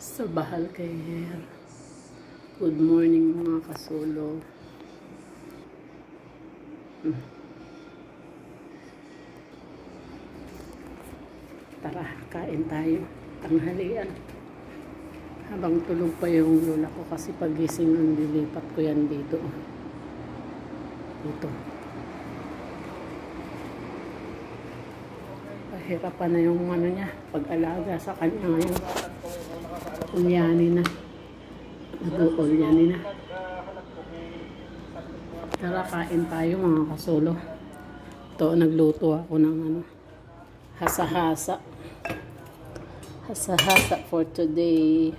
Sa Bahal kay Her. Good morning mga kasolo. Tara, kain tayo. Tanghalian. Habang tulog pa yung lola ko kasi pagising nung lilipat ko yan dito. Dito. Pahirapan na yung ano niya, pag-alaga sa kanya ngayon. Ulyani na. Nag-uulyani na. Tara, kain tayo mga kasolo. Ito, nagluto ako ng ano, hasa-hasa. Hasa-hasa for today.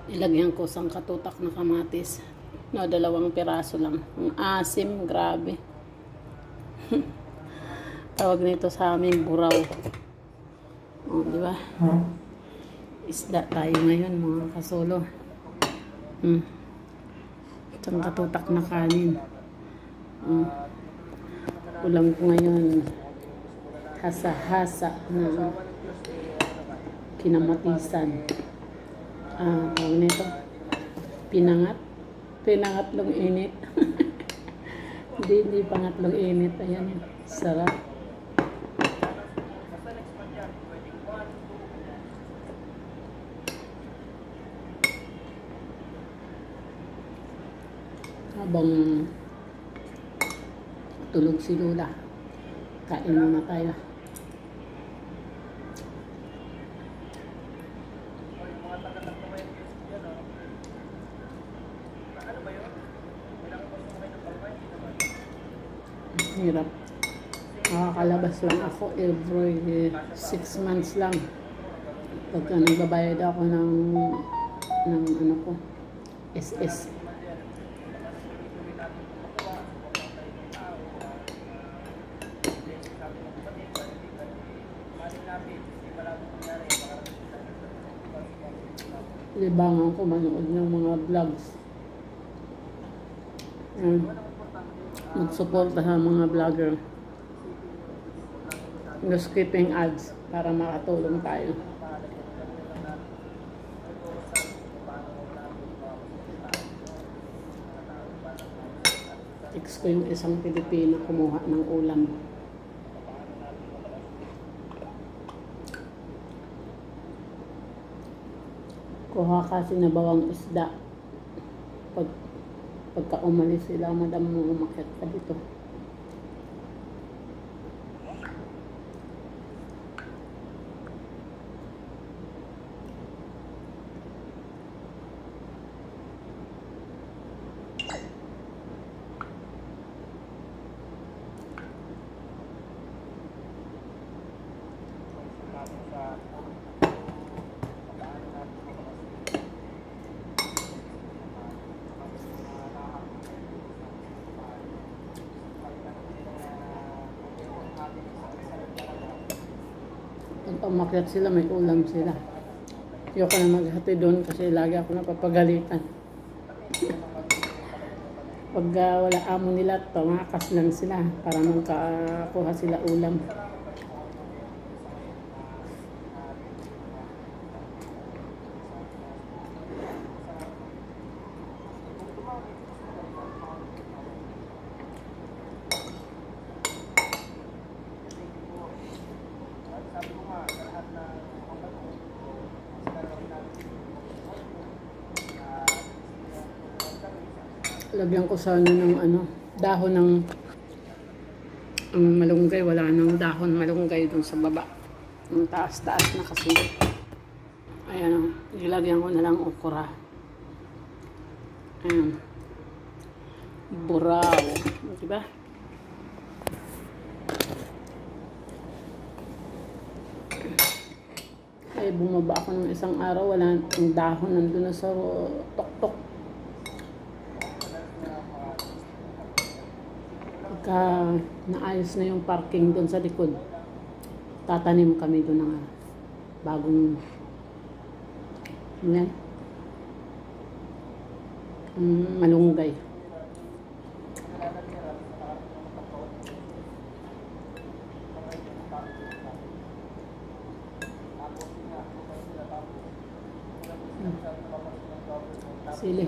Nilagyan ko isang katutak na kamatis. No, 2 piraso lang. Ang asim, grabe. Tawag nito sa aming buraw. Oh, di ba? Isda tayo ngayon mga kasolo. Isang katutak na kanin. Ulam ko ngayon hasa-hasa na kinamatisan. Tawag nito pinangatlong init. hindi pangatlong init. Ayan yun, sarap. Habang tulog si Lola, kain muna tayo. Hirap. Nakakalabas lang ako every 6 months lang. Pagka nagbabayad ako ng ano ko, SS. Libangan ko manood ng mga vlogs. Mag-suporta sa mga vlogger. No skipping ads para makatulong tayo. Text ko yung isang Pilipino kumuha ng ulam. Kuha kasi na bawang isda. Pagka umalis sila, madam mo umakyat ka dito. Pag umakyat sila, may ulam sila. Ayoko na maghati doon kasi lagi ako napapagalitan. Pag wala amo nila, tumakas lang sila para magkakuha sila ulam. Lagyan ko sana ng ano, dahon ng malunggay. Wala nang dahon malunggay dun sa baba. Ang taas-taas na kasi. Ayan, ilagyan ko na lang okra. Ayan. Buraw. Diba? Ay, bumaba ako ng isang araw. Wala ang dahon nandun na sa tok-tok. Pagka naayos na yung parking doon sa likod, tatanim kami doon ng bagong malunggay. Sili.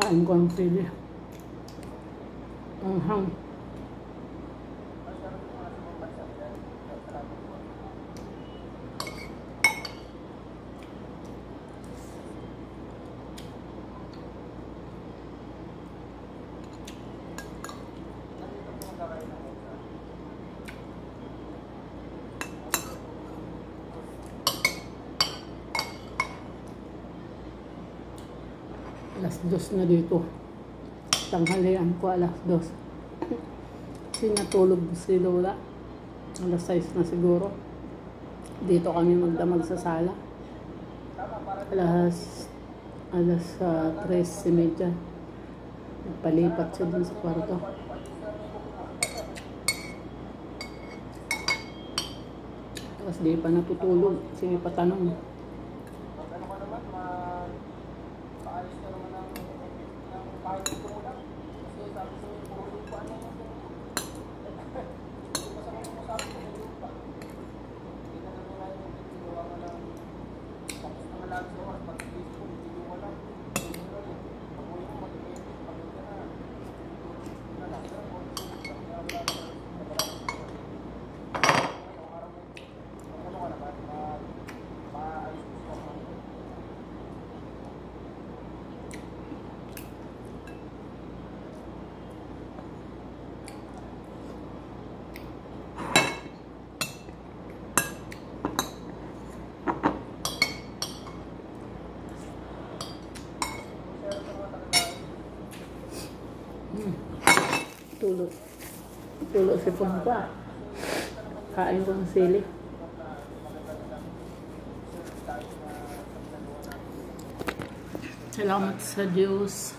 Kain ko ang sili. Ang hang. Alas 2 na dito. Tanghalian ko alas 2. Kasi natulog si Lola. Alas 6 na siguro. Dito kami magdamag sa sala. Alas 3:30. Nagpalipat siya dun sa kwarto. Tapos di pa natutulog. Sige pa tanong. Tulo si Pumpa. Kain ko ng sili. Salamat sa Diyos.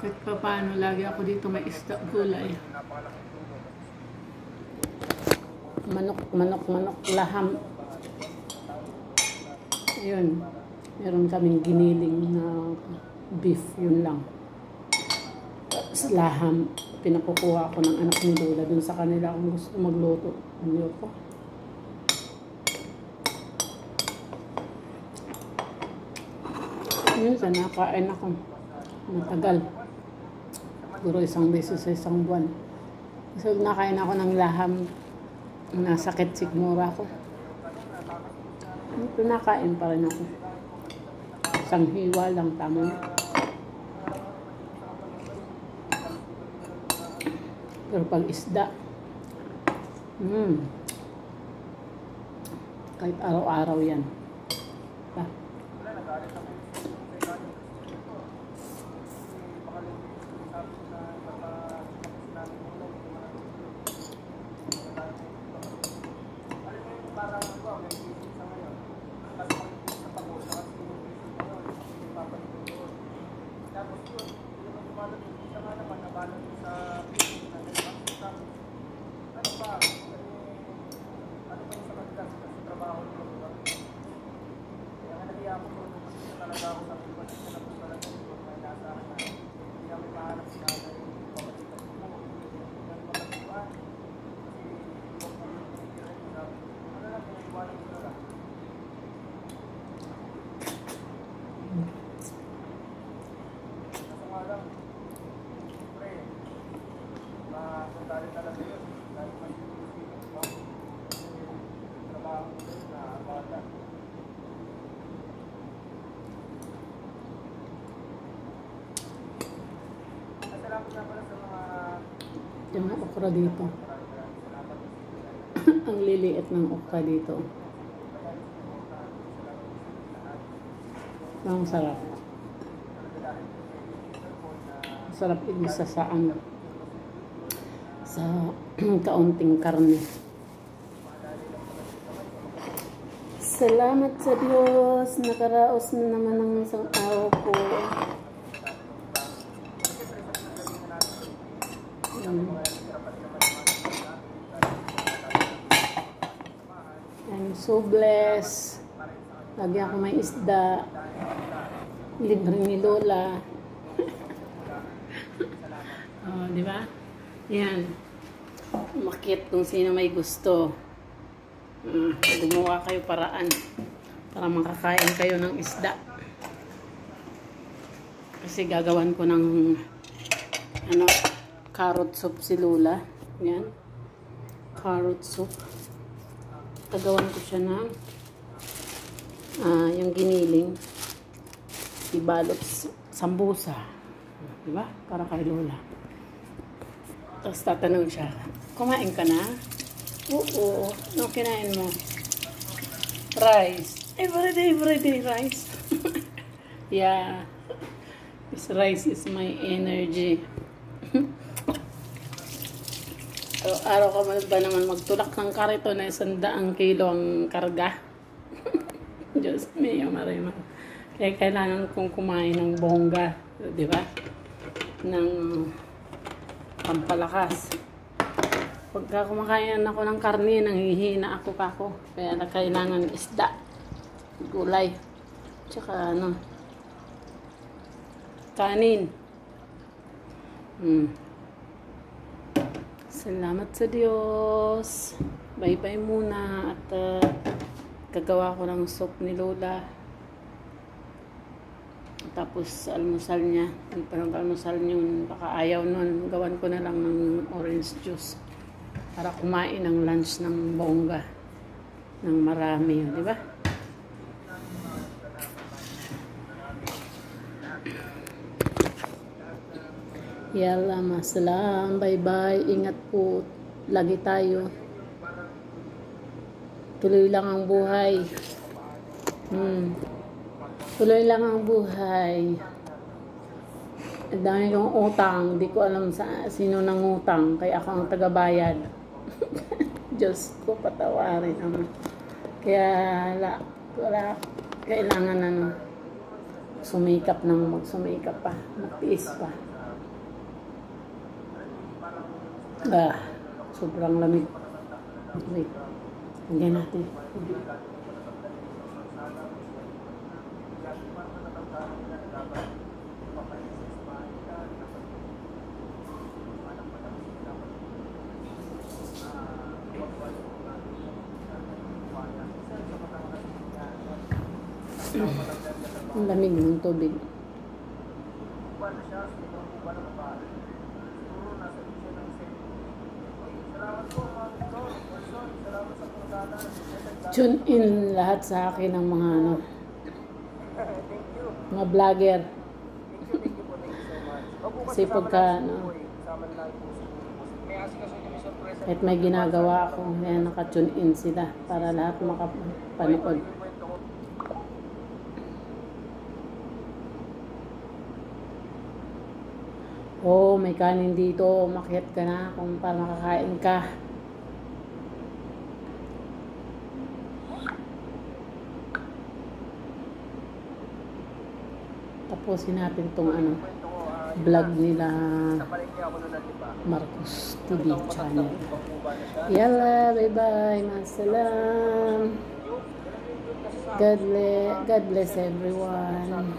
Kahit pa paano, lagi ako dito may isda gulay. Manok, laham. Ayun. Meron kaming giniling na beef, yun lang. Sa laham, pinakukuha ko ng anak ni Lola dun sa kanila kung gusto magluto. Ano ko? Minsan nakain ako. Matagal. Siguro isang beses sa isang buwan. Kasi nakain ako ng laham, nasakit sigmura ko. Pinakain pa rin ako. Isang hiwa lang, tama na. Pero pag isda, kahit araw-araw yan. Diba? Yung okra dito. Ang liliit ng okra dito. Ang sarap. Sarap igisa sa ano. Sa kaunting karne. Salamat sa Diyos. Nakaraos na naman ng isang araw ko. I'm so blessed. Lagi ako may isda. Libre ni Lola. Oh, di ba? Yan. Umakyat kung sino may gusto. Gumawa kayo paraan para makakain kayo ng isda. Kasi gagawan ko ng ano, carrot soup si Lola. Yan. Carrot soup. Gagawan ko siya ng yung giniling. Ibalot sambusa. Diba? Para kay Lola. Tapos tatanong siya, kumain ka na? Oo. Ano kinain mo? Rice. Everyday rice. Yeah. This rice is my energy. Araw ka ba naman magtulak ng karito na 100 kilo ang karga? Diyos mio, marima. Kaya kailangan kong kumain ng bongga. Di ba? Ng pampalakas. Pagka kumakain ako ng karne, nanghihina ako kako. Kaya na kailangan isda, gulay, tsaka ano, kanin. Salamat sa Diyos. Bye-bye muna. At gagawa ko ng soup ni Lola. Tapos almusal niya. Hindi pa nag-almusal yun. Baka ayaw nun. Gawan ko na lang ng orange juice. Para kumain ng lunch ng bongga. Ng marami. Di ba? Yalla, masalam. Bye-bye. Ingat po. Lagi tayo. Tuloy lang ang buhay. Tuloy lang ang buhay. Ang dami kong utang. Di ko alam sa sino nang utang. Kaya ako ang tagabayad. Diyos ko, patawarin naman. Kaya wala kailangan ano, sumikap magsumikap pa. Magtiis pa. Sobrang lamig. Wait. Hanggang natin. Ang lamig ng tubig. Tune in lahat sa akin ng mga ano, mga vlogger. Kasi pagka ano, kahit may ginagawa ako, kaya naka-tune in sila para lahat makapanood. Oh, may kanin dito. Umakyat ka na kung para makakain ka. Tapusin natin itong ano, vlog nila Marcos TV channel. Yalla, bye-bye. Masalam. God bless everyone.